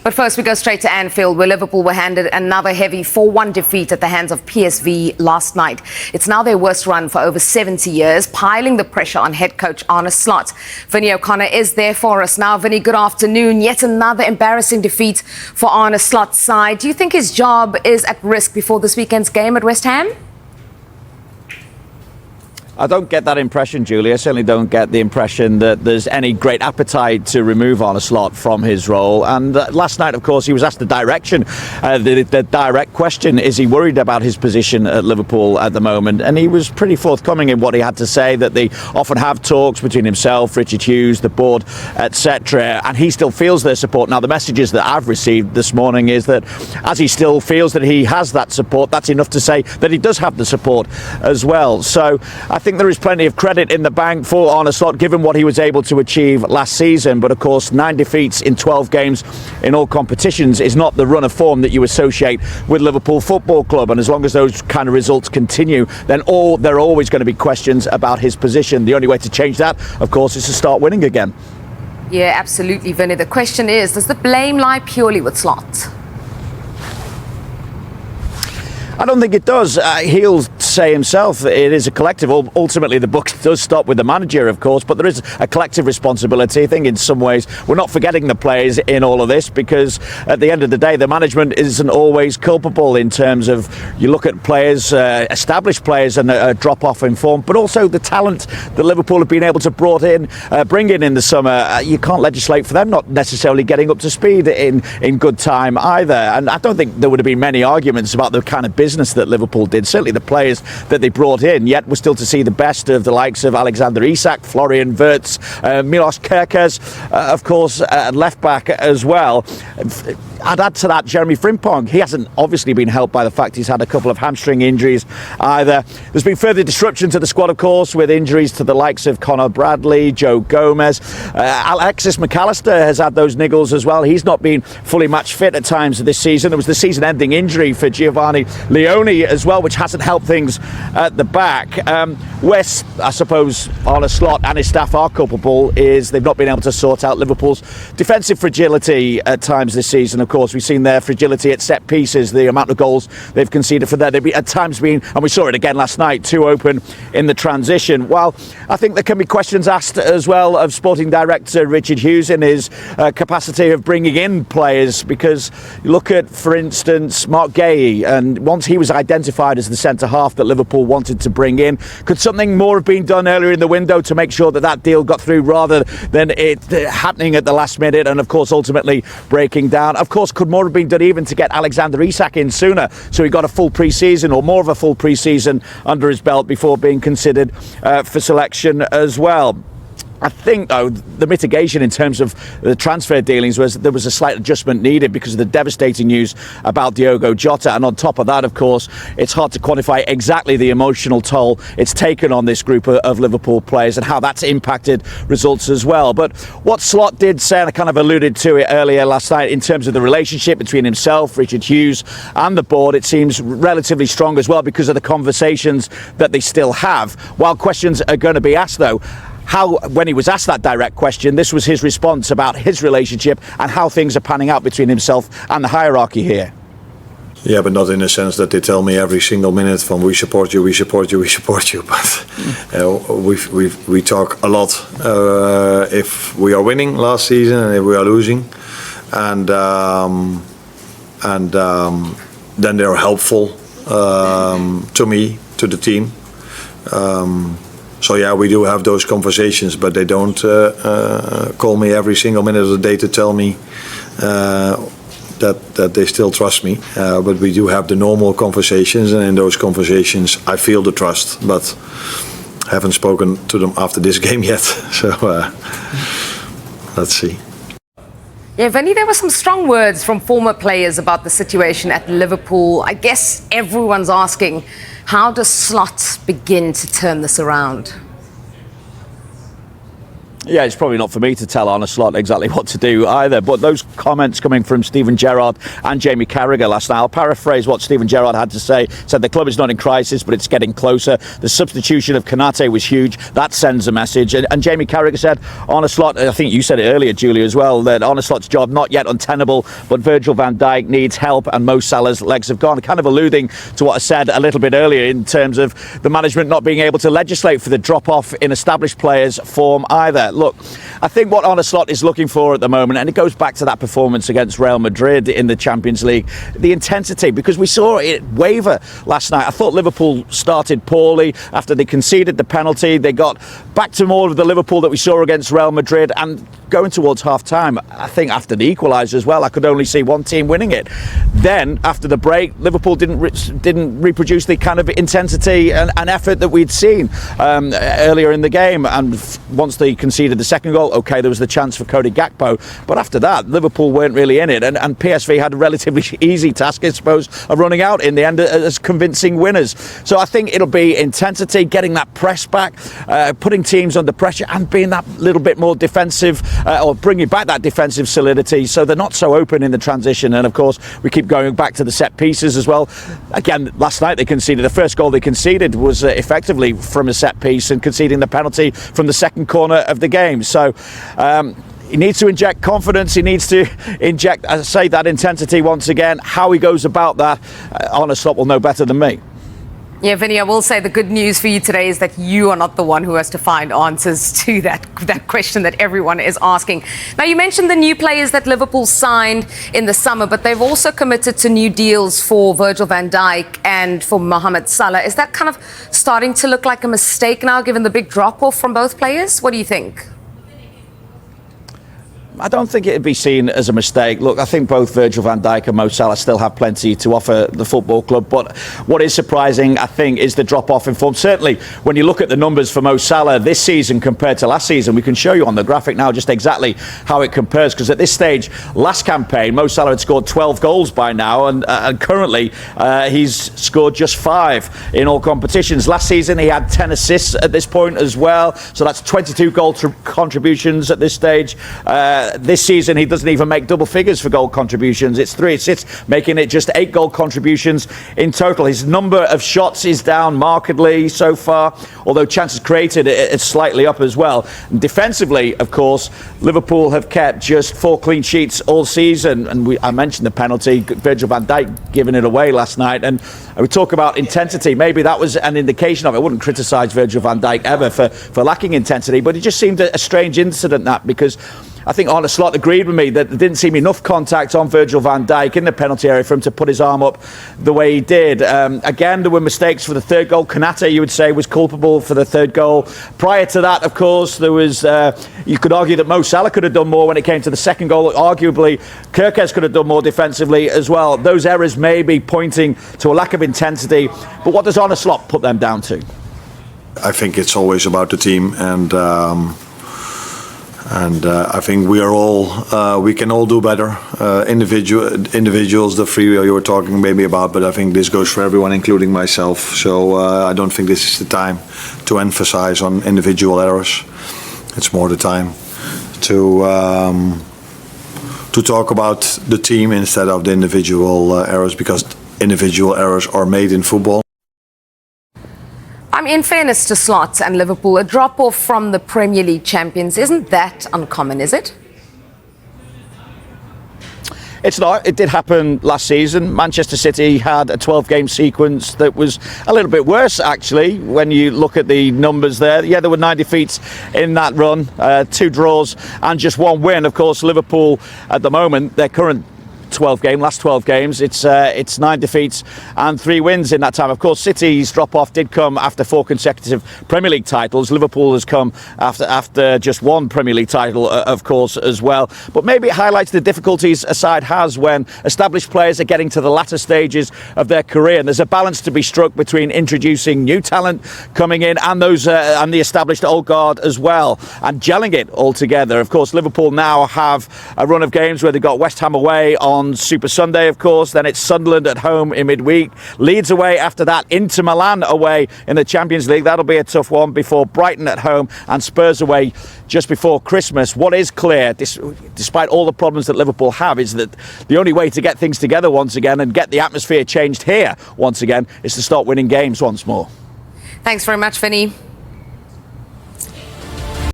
But first, we go straight to Anfield, where Liverpool were handed another heavy 4-1 defeat at the hands of PSV last night. It's now their worst run for over 70 years, piling the pressure on head coach Arne Slot. Vinny O'Connor is there for us now. Vinny, good afternoon. Yet another embarrassing defeat for Arne Slot's side. Do you think his job is at risk before this weekend's game at West Ham? I don't get that impression, Julie. I certainly don't get the impression that there's any great appetite to remove Arne Slot from his role. And last night, of course, he was asked the direct question, is he worried about his position at Liverpool at the moment? And he was pretty forthcoming in what he had to say, that they often have talks between himself, Richard Hughes, the board, etc. And he still feels their support. Now, the messages that I've received this morning is that as he still feels that he has that support, that's enough to say that he does have the support as well. So I think there is plenty of credit in the bank for Arne Slot, given what he was able to achieve last season. But of course, 9 defeats in 12 games in all competitions is not the run of form that you associate with Liverpool Football Club. And as long as those kind of results continue, then there are always going to be questions about his position. The only way to change that, of course, is to start winning again. Yeah, absolutely, Vinny. The question is, does the blame lie purely with Slot? I don't think it does. He'll say himself that it is a collective. Ultimately, the book does stop with the manager, of course, but there is a collective responsibility. I think in some ways we're not forgetting the players in all of this, because at the end of the day, the management isn't always culpable in terms of, you look at players, established players, and a drop-off in form, but also the talent that Liverpool have been able to bring in the summer. You can't legislate for them not necessarily getting up to speed in good time either. And I don't think there would have been many arguments about the kind of business that Liverpool did. Certainly the players that they brought in, yet we're still to see the best of the likes of Alexander Isak, Florian Wirtz, Milos Kerkez, of course, left back as well. I'd add to that Jeremy Frimpong. He hasn't obviously been helped by the fact he's had a couple of hamstring injuries either. There's been further disruption to the squad, of course, with injuries to the likes of Conor Bradley, Joe Gomez. Alexis McAllister has had those niggles as well. He's not been fully match fit at times this season. There was the season-ending injury for Giovanni Leone as well, which hasn't helped things at the back. Where I suppose Arne Slot and his staff are culpable is they've not been able to sort out Liverpool's defensive fragility at times this season. Of course, we've seen their fragility at set pieces, the amount of goals they've conceded for there. They've at times been, and we saw it again last night, too open in the transition. While I think there can be questions asked as well of Sporting Director Richard Hughes in his capacity of bringing in players, because you look at, for instance, Mark Gay, and once he was identified as the centre-half that Liverpool wanted to bring in, could something more have been done earlier in the window to make sure that that deal got through rather than it happening at the last minute and, of course, ultimately breaking down? Of course, could more have been done even to get Alexander Isak in sooner, so he got a full pre-season or more of a full pre-season under his belt before being considered for selection as well? I think, though, the mitigation in terms of the transfer dealings was there was a slight adjustment needed because of the devastating news about Diogo Jota. And on top of that, of course, it's hard to quantify exactly the emotional toll it's taken on this group of Liverpool players and how that's impacted results as well. But what Slot did say, and I kind of alluded to it earlier last night, in terms of the relationship between himself, Richard Hughes and the board, it seems relatively strong as well because of the conversations that they still have. While questions are going to be asked, though, when he was asked that direct question, this was his response about his relationship and how things are panning out between himself and the hierarchy here. Yeah, but not in the sense that they tell me every single minute from we support you, we support you, we support you. But we talk a lot if we are winning last season and if we are losing, and then they are helpful to me, to the team. So yeah, we do have those conversations, but they don't call me every single minute of the day to tell me that they still trust me. But we do have the normal conversations, and in those conversations I feel the trust, but haven't spoken to them after this game yet. So let's see. Yeah, Vinny, there were some strong words from former players about the situation at Liverpool. I guess everyone's asking, how does Slot begin to turn this around? Yeah, it's probably not for me to tell Arne Slot exactly what to do either, but those comments coming from Steven Gerrard and Jamie Carragher last night, I'll paraphrase what Steven Gerrard had to say. Said the club is not in crisis, but it's getting closer. The substitution of Konate was huge. That sends a message. And Jamie Carragher said, Arne Slot, I think you said it earlier, Julie, as well, that Arne Slot's job not yet untenable, but Virgil van Dijk needs help and Mo Salah's legs have gone. Kind of alluding to what I said a little bit earlier in terms of the management not being able to legislate for the drop-off in established players' form either. Look, I think what Arne Slot is looking for at the moment, and it goes back to that performance against Real Madrid in the Champions League, the intensity, because we saw it waver last night. I thought Liverpool started poorly after they conceded the penalty. They got back to more of the Liverpool that we saw against Real Madrid, and going towards half-time, I think after the equaliser as well, I could only see one team winning it. Then, after the break, Liverpool didn't reproduce the kind of intensity and effort that we'd seen earlier in the game, and once they conceded the second goal, OK, there was the chance for Cody Gakpo, but after that, Liverpool weren't really in it, and PSV had a relatively easy task, I suppose, of running out in the end as convincing winners. So I think it'll be intensity, getting that press back, putting teams under pressure, and being that little bit more defensive, or bringing back that defensive solidity so they're not so open in the transition. And of course, we keep going back to the set pieces as well. Again, last night they conceded, the first goal they conceded was effectively from a set piece, and conceding the penalty from the second corner of the game. So he needs to inject confidence. He needs to inject, as I say, that intensity once again. How he goes about that, Arne Slot will know better than me. Yeah, Vinny, I will say the good news for you today is that you are not the one who has to find answers to that question that everyone is asking. Now, you mentioned the new players that Liverpool signed in the summer, but they've also committed to new deals for Virgil van Dijk and for Mohamed Salah. Is that kind of starting to look like a mistake now, given the big drop-off from both players? What do you think? I don't think it'd be seen as a mistake. Look, I think both Virgil van Dijk and Mo Salah still have plenty to offer the football club. But what is surprising, I think, is the drop-off in form. Certainly, when you look at the numbers for Mo Salah this season compared to last season, we can show you on the graphic now just exactly how it compares. Because at this stage, last campaign, Mo Salah had scored 12 goals by now, and currently he's scored just 5 in all competitions. Last season, he had 10 assists at this point as well. So that's 22 goal contributions at this stage. This season, he doesn't even make double figures for goal contributions. It's 3 assists, making it just 8 goal contributions in total. His number of shots is down markedly so far, although chances created is slightly up as well. And defensively, of course, Liverpool have kept just 4 clean sheets all season. And I mentioned the penalty, Virgil van Dijk giving it away last night. And we talk about intensity. Maybe that was an indication of it. I wouldn't criticise Virgil van Dijk ever for lacking intensity, but it just seemed a strange incident, that, because I think Arne Slot agreed with me that there didn't seem enough contact on Virgil van Dijk in the penalty area for him to put his arm up the way he did. Again, there were mistakes for the third goal. Konate, you would say, was culpable for the third goal. Prior to that, of course, there was, you could argue that Mo Salah could have done more when it came to the second goal. Arguably, Kirkes could have done more defensively as well. Those errors may be pointing to a lack of intensity. But what does Arne Slot put them down to? I think it's always about the team, and I think we are all, we can all do better. Individuals, the 3 you were talking maybe about, but I think this goes for everyone, including myself. So I don't think this is the time to emphasize on individual errors. It's more the time to talk about the team instead of the individual errors, because individual errors are made in football. In fairness to Slot and Liverpool, a drop-off from the Premier League champions isn't that uncommon, is it? It's not. It did happen last season. Manchester City had a 12-game sequence that was a little bit worse, actually, when you look at the numbers there. Yeah, there were 9 defeats in that run, 2 draws and just 1 win. Of course, Liverpool, at the moment, their current last 12 games, it's 9 defeats and 3 wins in that time. Of course, City's drop-off did come after 4 consecutive Premier League titles. Liverpool has come after just 1 Premier League title, of course, as well. But maybe it highlights the difficulties a side has when established players are getting to the latter stages of their career. And there's a balance to be struck between introducing new talent coming in and those and the established old guard as well, and gelling it all together. Of course, Liverpool now have a run of games where they've got West Ham away on on Super Sunday, of course. Then it's Sunderland at home in midweek. Leeds away after that. Inter Milan away in the Champions League. That'll be a tough one before Brighton at home and Spurs away just before Christmas. What is clear, despite all the problems that Liverpool have, is that the only way to get things together once again and get the atmosphere changed here once again is to start winning games once more. Thanks very much, Vinny.